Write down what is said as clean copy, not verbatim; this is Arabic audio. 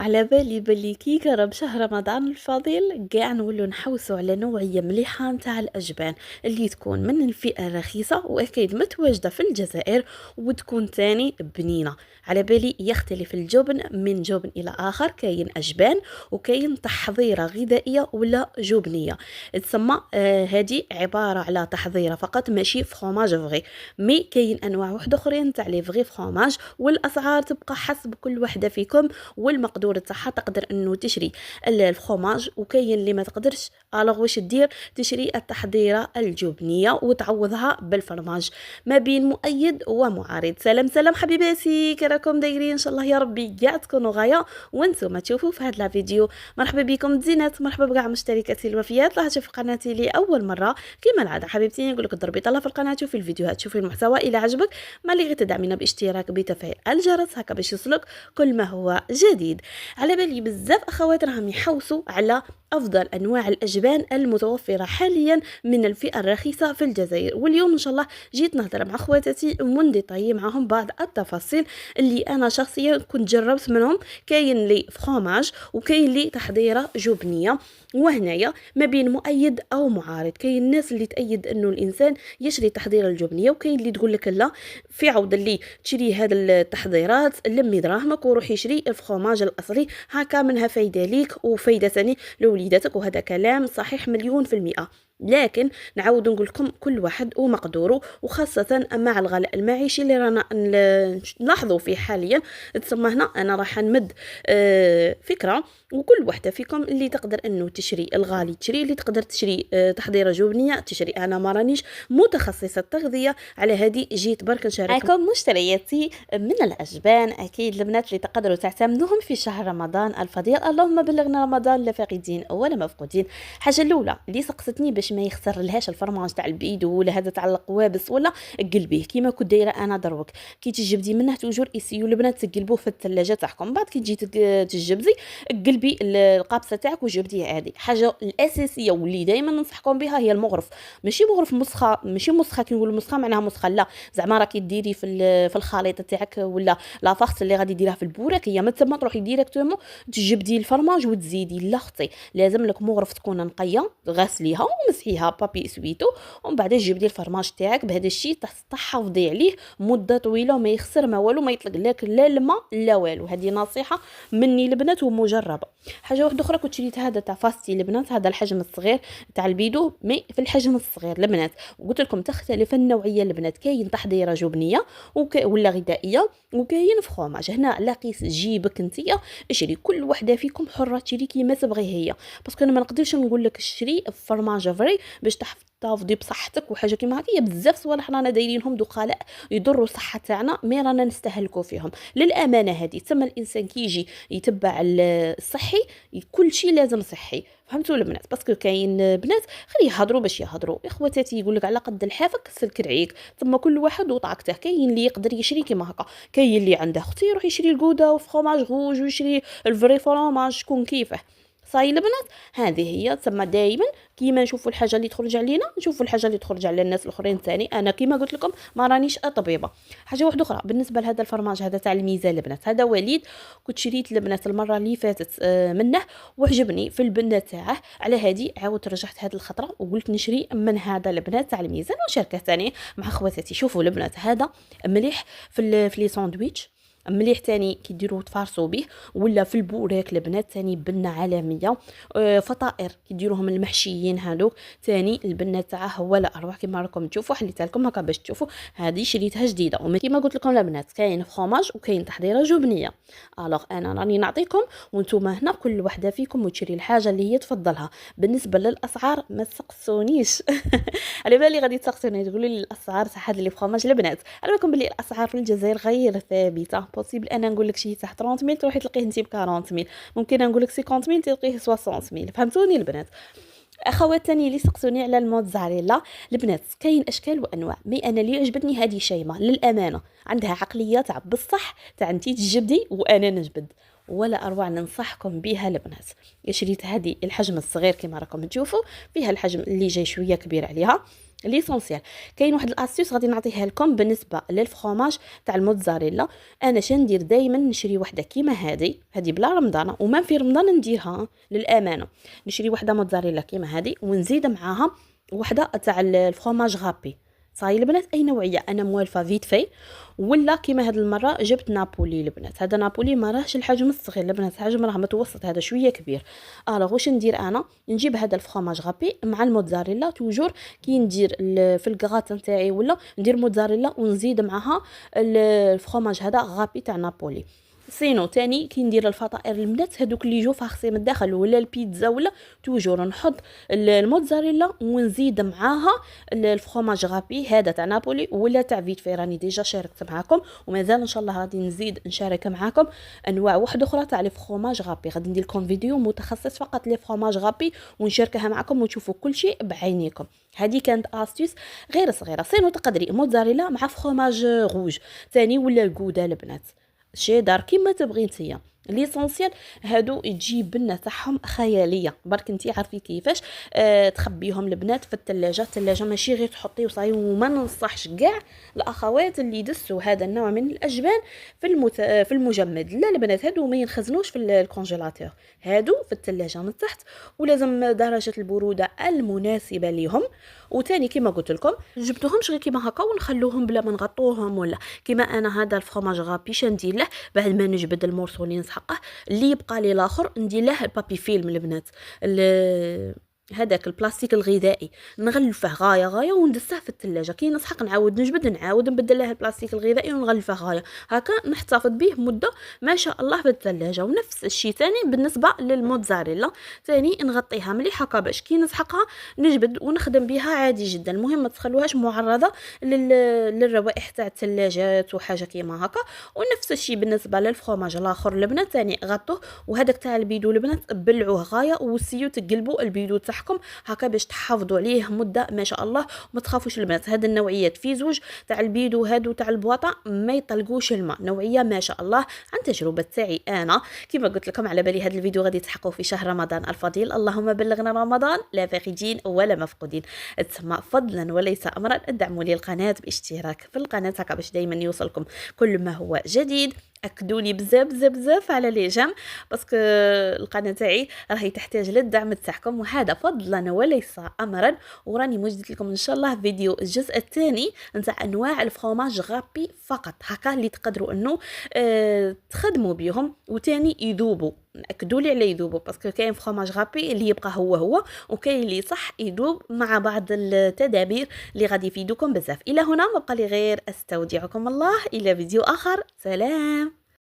على بالي بلي كي قرب شهر رمضان الفضيل قاع نولو نحوسو على نوعية مليحة نتاع الأجبان اللي تكون من الفئة الرخيصة وأكيد متواجدة في الجزائر وتكون تاني بنينة. على بالي يختلف الجبن من جبن إلى آخر، كاين أجبان وكاين تحضيرة غذائية ولا جبنية تسمى هذه عبارة على تحضيرة فقط ماشي فخوماج فغي. مي كاين أنواع واحدة أخرين نتاع لي فغي فخوماج، والأسعار تبقى حسب كل وحدة فيكم والمقدور تاعها. تقدر انه تشري الفخوماج وكاين اللي ما تقدرش، الوغ واش دير؟ تشري التحضيره الجبنيه وتعوضها بالفرماج. ما بين مؤيد ومعارض. سلام سلام حبيباتي، كراكم دايرين؟ ان شاء الله يا ربي كاع تكونوا غايه وانتم تشوفوا في هذا الفيديو. مرحبا بكم تزينات، مرحبا بكاع مشتركاتي الوفيات اللي تشوف قناتي لاول مره. كما العاده حبيبتي نقول لك ضربي طله في القناه، شوفي الفيديوهات، شوفي المحتوى الى عجبك ما اللي غير تدعمينا باشتراك بتفعيل الجرس هكا باش يوصلك كل ما هو جديد. على بالي بزاف اخوات راهم يحوسوا على افضل انواع الاجبان المتوفره حاليا من الفئه الرخيصه في الجزائر، واليوم ان شاء الله جيت نهضر مع خواتاتي ونديطاي معهم بعض التفاصيل اللي انا شخصيا كنت جربت منهم. كاين لي فخوماج وكاين لي تحضيره جبنيه، وهنايا ما بين مؤيد او معارض. كاين الناس اللي تأيد انه الانسان يشري تحضيره الجبنيه، وكاين اللي تقول لك لا، في عوض اللي تشري هذه التحضيرات لمي دراهمك وروح يشري الفخوماج الاصلي، هكا منها فايده ليك وفايده ثاني لوليداتك. وهذا كلام صحيح مليون في المئة، لكن نعاود نقول لكم كل واحد ومقدوره، وخاصة مع الغلاء المعيشي اللي رانا نلاحظوا فيه حاليا. تسمى هنا أنا راح نمد فكرة، وكل واحدة فيكم اللي تقدر أنه تشري الغالي تشري، اللي تقدر تشري تحضيرة جبنية تشري. أنا ما رانيش متخصصة تغذية، على هذه جيت برك نشارككم مشترياتي من الأجبان. أكيد البنات اللي تقدروا تعتمدوهم في شهر رمضان الفضيل. اللهم بلغنا رمضان لا فاقدين ولا مفقودين. الحاجة الأولى اللي سقستني باش ما يخسر لهاش الفرماج تاع البيدو ولا هذا تاع القوابس ولا قلبيه كيما كنت دايره انا دروك. كي تجبدي منه توجور يسيو البنات تقلبوه في الثلاجه تاعكم، بعد كي تجي تجبدي قلبي القابسه تاعك وجبديها. هذه حاجه الاساسيه واللي دائما ننصحكم بها هي المغرف. ماشي مغرف مسخه، ماشي مسخه كي نقول مسخه معناها مسخه، لا زعما راكي ديري في الخليطه تاعك ولا لا فاخت اللي غادي ديرها في البوراك، هي ما تما تروحي ديريكتومون تجبدي الفرماج وتزيدي. لا اختي لازم لك مغرف تكون نقيه، غسليها ومسحيها بابي سويتو، ومن بعد جبدي الفرماج تاعك. بهذا الشيء تحافظي عليه مده طويله وما يخسر ما والو، ما يطلق لك لا الماء لا والو. هذه نصيحه مني البنات ومجربه. حاجه واحده اخرى كنت شريت هذا تاع فاستي البنات، هذا الحجم الصغير تاع البيدو، مي في الحجم الصغير البنات. وقلت لكم تختلف النوعيه البنات، كاين تحضيره جبنيه ولا غذائيه، وكاين فخوماج. هنا على قيس جيبك انتيا اشري، كل وحده فيكم حره تشري كيما تبغي هي، باسكو انا ما نقدرش نقول لك اشري فرماج فري باش تحافظي بصحتك وحاجه كيما هكا. بزاف صوالح رانا دايرينهم دخلاء يضروا الصحه تاعنا، مي رانا نستهلكوا فيهم للامانه. هذه تسمى الانسان كي يجي يتبع الصحي كل شيء لازم صحي، فهمتوا البنات؟ باسكو كاين بنات خلي يهضروا باش يهضروا. اخواتاتي يقول لك على قد لحافك سلك رعيك، ثم كل واحد وطاقته. كاين اللي يقدر يشري كيما هكا، كاين اللي عنده اختي يروح يشري الكودا وفرماج غوج ويشري الفري فرماج شكون كيفه. صاي البنات هذه هي تسمى دائما كيما نشوفوا الحاجه اللي تخرج علينا نشوفوا الحاجه اللي تخرج على الناس الاخرين ثاني. انا كيما قلت لكم ما رانيش طبيبه. حاجه واحده اخرى بالنسبه لهذا الفرماج هذا تاع الميزان البنات، هذا وليد كنت شريت البنات المره اللي فاتت منه وعجبني في البنه تاعه. على هذه عاودت رجعت هذه الخطره وقلت نشري من هذا البنات تاع الميزان وشركه ثانيه مع خواتاتي. شوفوا البنات هذا مليح في لي ساندويتش، مليح تاني كي ديروه تفارسوا به، ولا في البوراك البنات تاني بنه عالميه. فطائر كي ديروهم المحشيين هذوك تاني البنه تاعه ولا اروح كيما راكم تشوفوا. حليتها لكم هكا باش تشوفوا. هذه شريتها جديده وكيما قلت لكم البنات كاين فخوماج وكاين تحضيره جبنيه. الوغ انا راني نعطيكم وانتم هنا كل وحده فيكم وتشري الحاجه اللي هي تفضلها. بالنسبه للاسعار ما تسقسونيش على بالي غادي تسقسوني تقولوا لي الاسعار تاع هذا اللي فخوماج. البنات على بالكم بلي الاسعار في الجزائر غير ثابته. بوسيبل انا نقول لك شي تحت 30000 تروحي تلقيه انت ب 40000، ممكن نقول لك 50000 تلقيه 60000. فهمتوني البنات؟ اخوات ثاني اللي سقسوني على الموتزاريلا البنات، كاين اشكال وانواع، مي انا اللي عجبتني هذه شيمه للامانه عندها عقليه تاع بصح تاع انتي تجبدي وانا نجبد، ولا اروع ننصحكم بها البنات. شريت هذه الحجم الصغير كما راكم تشوفوا، فيها الحجم اللي جاي شويه كبير عليها. ليسونسيال كاين واحد الاستيوس غادي نعطيها لكم بالنسبه للفرomاج تاع الموتزاريلا. انا شندير دائما نشري وحده كيما هذه بلا رمضان، وما في رمضان نديرها للامانه، نشري وحده موتزاريلا كيما هذه ونزيد معاها وحده تاع الفرomاج غابي. صاي البنات اي نوعيه انا موالفه فيت في، ولا كيما هاد المره جبت نابولي البنات. هذا نابولي ما راهش الحجم الصغير البنات، الحجم راه متوسط، هذا شويه كبير. واش ندير انا؟ نجيب هذا الفرomاج غابي مع الموتزاريلا توجور. كي ندير في الكغات نتاعي ولا ندير موتزاريلا ونزيد معها الفرomاج هذا غابي تاع نابولي. سينو تاني كي ندير الفطائر البنات هذوك اللي يجوا فاخسي من الداخل ولا البيتزا ولا توجور نحط الموتزاريلا ونزيد معاها الفرomاج غابي هذا تاع نابولي ولا تاع فيت في. راني ديجا شاركت معاكم ومازال ان شاء الله غادي نزيد نشارك معاكم انواع واحده اخرى تاع لي فرomاج غابي. غادي ندير لكم فيديو متخصص فقط لي فرomاج غابي ونشاركها معكم وتشوفوا كل شيء بعينيكم. هذه كانت استيوس غير صغيره. سينو تقدري موتزاريلا مع فرomاج روج ثاني ولا الجوده البنات، شيدار كيما تبغي نتيا. ليسونسيال هادو تجيب لنا تاعهم خياليه، برك انتي عارفي كيفاش تخبيهم البنات في الثلاجه ماشي غير تحطيه وصاي. وما ننصحش كاع الاخوات اللي يدسوا هذا النوع من الاجبان في المجمد. لا البنات هادو ما ينخزنوش في الكونجيلاتور، هادو في الثلاجه من تحت، ولازم درجه البروده المناسبه لهم. وتاني كما قلت لكم جبتوهمش غير كيما هكا ونخلوهم بلا ما نغطوهم ولا كيما انا. هذا الفرomاج غابي شندير له بعد ما نجبد المورسو اللي نسحقه اللي يبقى لي الاخر ندير له البابي فيلم البنات، هذاك البلاستيك الغذائي نغلفه غايه وندسه في الثلاجه. كي نسحق نعاود نعاود نبدل له البلاستيك الغذائي ونغلفه غايه هكا نحتفظ به مده ما شاء الله في الثلاجه. ونفس الشيء ثاني بالنسبه للموتزاريلا، ثاني نغطيها مليح هكا باش كي نسحقها نجبد ونخدم بها عادي جدا. المهم ما تخلوهاش معرضه للروائح تاع الثلاجات وحاجه كيما هكا. ونفس الشيء بالنسبه للفرomاج الاخر البنات، ثاني غطوه. وهذاك تاع البيدو البنات بلعوه غايه وسيو تقلبوا البيدو تاعكم هكا باش تحافظوا عليه مده ما شاء الله. وما تخافوش البنات، هاد النوعيات في زوج تاع البيدو هادو تاع البواطه ما يطلقوش الماء، نوعيه ما شاء الله عن تجربه تاعي انا. كما قلت لكم على بالي هذا الفيديو غادي تحققوا في شهر رمضان الفضيل، اللهم بلغنا رمضان لا فاقدين ولا مفقودين. تسمى فضلا وليس امرا ادعموا لي القناه باشتراك في القناه هكا باش دائما يوصلكم كل ما هو جديد. اكدوا لي بزاف على لي جام باسكو القناه تاعي راهي تحتاج للدعم تاعكم، وهذا فضلا وليس امرا. وراني موجدت لكم ان شاء الله فيديو الجزء الثاني نتاع انواع الفرomاج غابي فقط هكا اللي تقدروا انه تخدموا بهم وتاني يذوبوا. ناكدوا لي على يذوبوا باسكو كاين فرomاج غابي اللي يبقى هو وكاين اللي صح يذوب مع بعض التدابير اللي غادي يفيدوكم بزاف. الى هنا ما بقى لي غير استودعكم الله الى فيديو اخر. سلام.